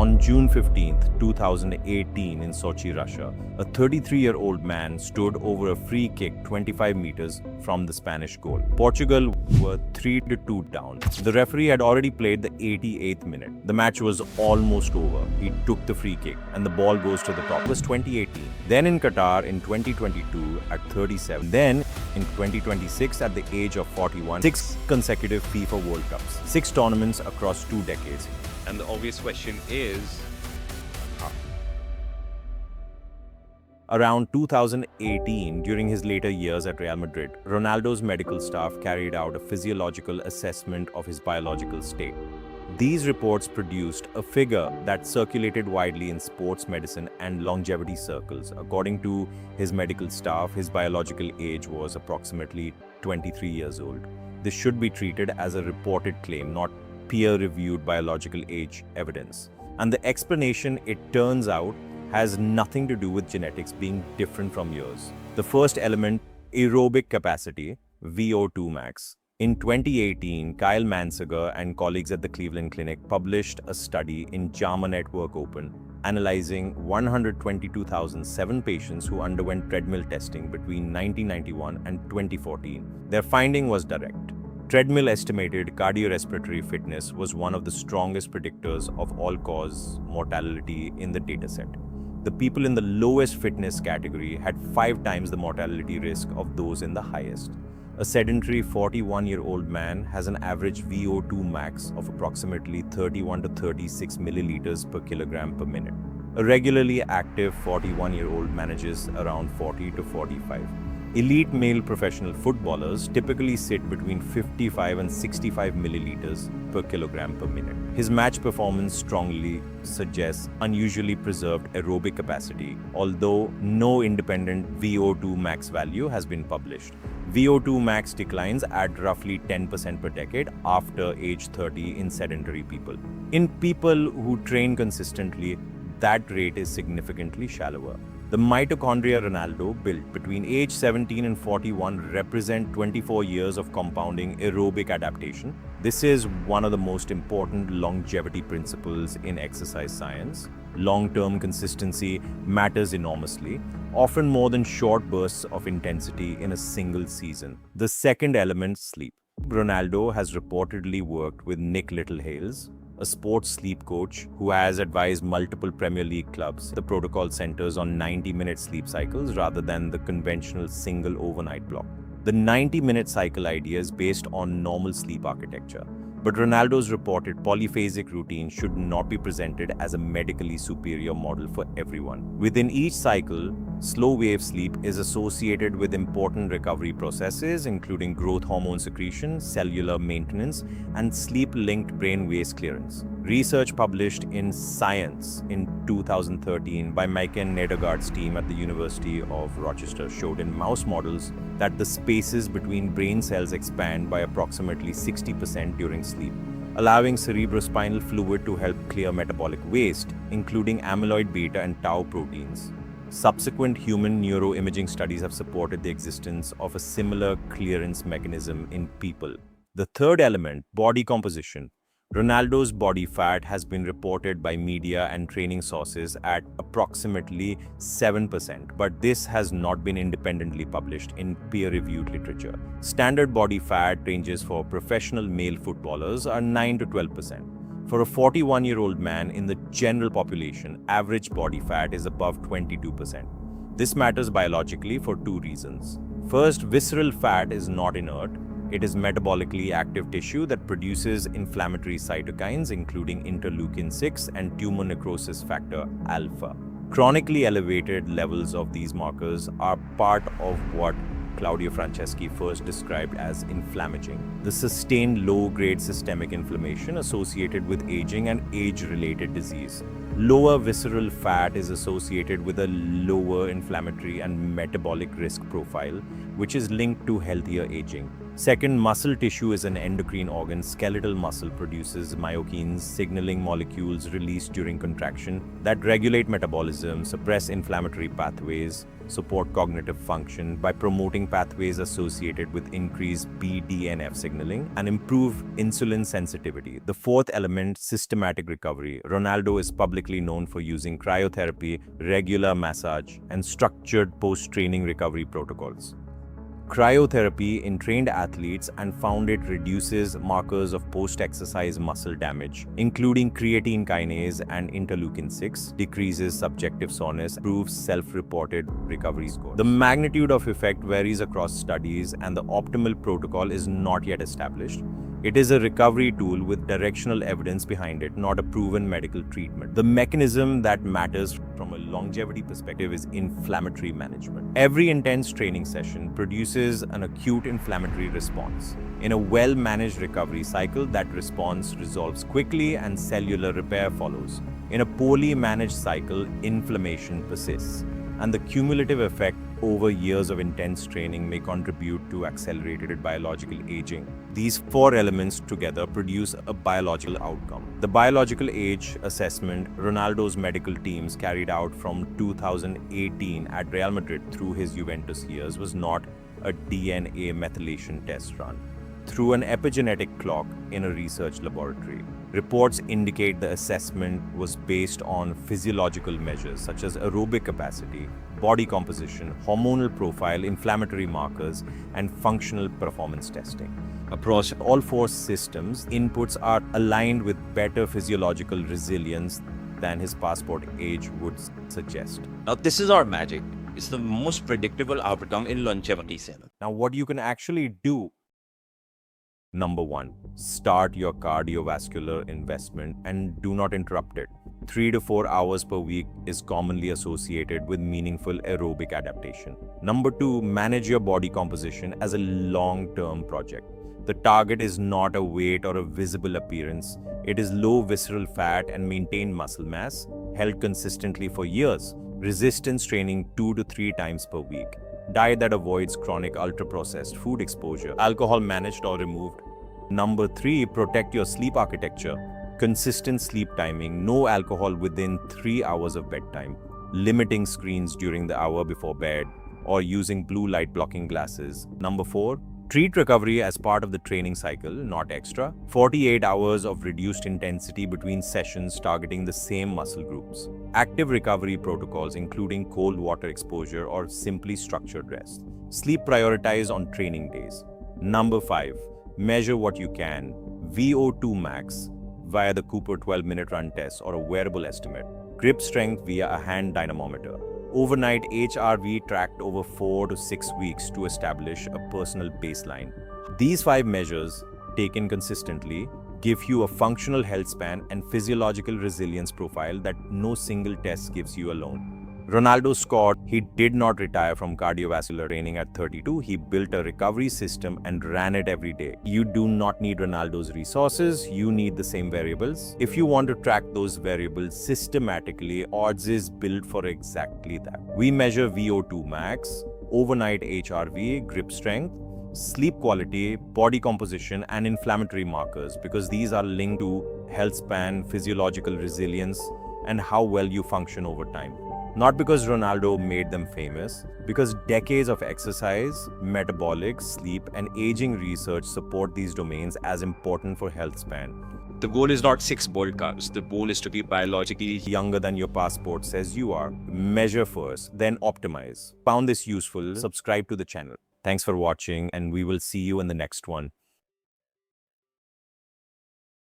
On June 15, 2018 in Sochi, Russia, a 33-year-old man stood over a free kick 25 meters from the Spanish goal. Portugal were 3-2 down. The referee had already played the 88th minute. The match was almost over. He took the free kick and the ball goes to the top. It was 2018. Then in Qatar in 2022 at 37. Then in 2026 at the age of 41. 6 consecutive FIFA World Cups. 6 tournaments across 2 decades. And the obvious question is, Around 2018, during his later years at Real Madrid, Ronaldo's medical staff carried out a physiological assessment of his biological state. These reports produced a figure that circulated widely in sports medicine and longevity circles. According to his medical staff, his biological age was approximately 23 years old. This should be treated as a reported claim, not peer-reviewed biological age evidence. And the explanation, it turns out, has nothing to do with genetics being different from yours. The first element, aerobic capacity, VO2 max. In 2018, Kyle Mansager and colleagues at the Cleveland Clinic published a study in JAMA Network Open analyzing 122,007 patients who underwent treadmill testing between 1991 and 2014. Their finding was direct. Treadmill estimated cardiorespiratory fitness was one of the strongest predictors of all-cause mortality in the dataset. The people in the lowest fitness category had 5 times the mortality risk of those in the highest. A sedentary 41-year-old man has an average VO2 max of approximately 31 to 36 milliliters per kilogram per minute. A regularly active 41-year-old manages around 40 to 45. Elite male professional footballers typically sit between 55 and 65 milliliters per kilogram per minute. His match performance strongly suggests unusually preserved aerobic capacity, although no independent VO2 max value has been published. VO2 max declines at roughly 10% per decade after age 30 in sedentary people. In people who train consistently, that rate is significantly shallower. The mitochondria Ronaldo built between age 17 and 41 represent 24 years of compounding aerobic adaptation. This is one of the most important longevity principles in exercise science. Long-term consistency matters enormously, often more than short bursts of intensity in a single season. The second element, sleep. Ronaldo has reportedly worked with Nick Littlehales, a sports sleep coach who has advised multiple Premier League clubs. The protocol centers on 90-minute sleep cycles rather than the conventional single overnight block. The 90-minute cycle idea is based on normal sleep architecture, but Ronaldo's reported polyphasic routine should not be presented as a medically superior model for everyone. Within each cycle, slow wave sleep is associated with important recovery processes, including growth hormone secretion, cellular maintenance, and sleep-linked brain waste clearance. Research published in Science in 2013 by Maiken Nedergaard's team at the University of Rochester showed in mouse models that the spaces between brain cells expand by approximately 60% during sleep, allowing cerebrospinal fluid to help clear metabolic waste, including amyloid beta and tau proteins. Subsequent human neuroimaging studies have supported the existence of a similar clearance mechanism in people. The third element, body composition. Ronaldo's body fat has been reported by media and training sources at approximately 7%, but this has not been independently published in peer-reviewed literature. Standard body fat ranges for professional male footballers are 9 to 12%. For a 41-year-old man in the general population, average body fat is above 22%. This matters biologically for 2 reasons. First, visceral fat is not inert. It is metabolically active tissue that produces inflammatory cytokines, including interleukin-6 and tumor necrosis factor alpha. Chronically elevated levels of these markers are part of what Claudio Franceschi first described as inflammaging, the sustained low-grade systemic inflammation associated with aging and age-related disease. Lower visceral fat is associated with a lower inflammatory and metabolic risk profile, which is linked to healthier aging. Second, muscle tissue is an endocrine organ. Skeletal muscle produces myokines, signaling molecules released during contraction that regulate metabolism, suppress inflammatory pathways, support cognitive function by promoting pathways associated with increased BDNF signaling, and improve insulin sensitivity. The fourth element, systematic recovery. Ronaldo is publicly known for using cryotherapy, regular massage, and structured post-training recovery protocols. Cryotherapy in trained athletes and found it reduces markers of post-exercise muscle damage, including creatine kinase and interleukin-6, decreases subjective soreness, improves self-reported recovery scores. The magnitude of effect varies across studies and the optimal protocol is not yet established. It is a recovery tool with directional evidence behind it, not a proven medical treatment. The mechanism that matters from a longevity perspective is inflammatory management. Every intense training session produces an acute inflammatory response. In a well-managed recovery cycle, that response resolves quickly and cellular repair follows. In a poorly managed cycle, inflammation persists, and the cumulative effect over years of intense training may contribute to accelerated biological aging. These four elements together produce a biological outcome. The biological age assessment Ronaldo's medical teams carried out from 2018 at Real Madrid through his Juventus years was not a DNA methylation test run through an epigenetic clock in a research laboratory. Reports indicate the assessment was based on physiological measures such as aerobic capacity, body composition, hormonal profile, inflammatory markers, and functional performance testing. Across all four systems, inputs are aligned with better physiological resilience than his passport age would suggest. Now, this is our magic. It's the most predictable outcome in longevity cell. Now, what you can actually do. Number 1, start your cardiovascular investment and do not interrupt it. 3 to 4 hours per week is commonly associated with meaningful aerobic adaptation. Number 2, manage your body composition as a long-term project. The target is not a weight or a visible appearance. It is low visceral fat and maintained muscle mass, held consistently for years. Resistance training 2 to 3 times per week. Diet that avoids chronic ultra-processed food exposure. Alcohol managed or removed. Number 3, protect your sleep architecture. Consistent sleep timing, no alcohol within 3 hours of bedtime. Limiting screens during the hour before bed or using blue light blocking glasses. Number 4, treat recovery as part of the training cycle, not extra. 48 hours of reduced intensity between sessions targeting the same muscle groups. Active recovery protocols including cold water exposure or simply structured rest. Sleep prioritized on training days. Number 5, measure what you can. VO2 max via the Cooper 12-minute run test or a wearable estimate. Grip strength via a hand dynamometer. Overnight HRV tracked over 4 to 6 weeks to establish a personal baseline. These 5 measures, taken consistently, give you a functional health span and physiological resilience profile that no single test gives you alone. Ronaldo scored. He did not retire from cardiovascular training at 32. He built a recovery system and ran it every day. You do not need Ronaldo's resources. You need the same variables. If you want to track those variables systematically, Odds is built for exactly that. We measure VO2 max, overnight HRV, grip strength, sleep quality, body composition, and inflammatory markers because these are linked to health span, physiological resilience, and how well you function over time. Not because Ronaldo made them famous, because decades of exercise, metabolic, sleep, and aging research support these domains as important for health span. The goal is not 6 World Cups. The goal is to be biologically Younger than your passport says you are. Measure first, then optimize. Found this useful? Subscribe to the channel. Thanks for watching, and we will see you in the next one.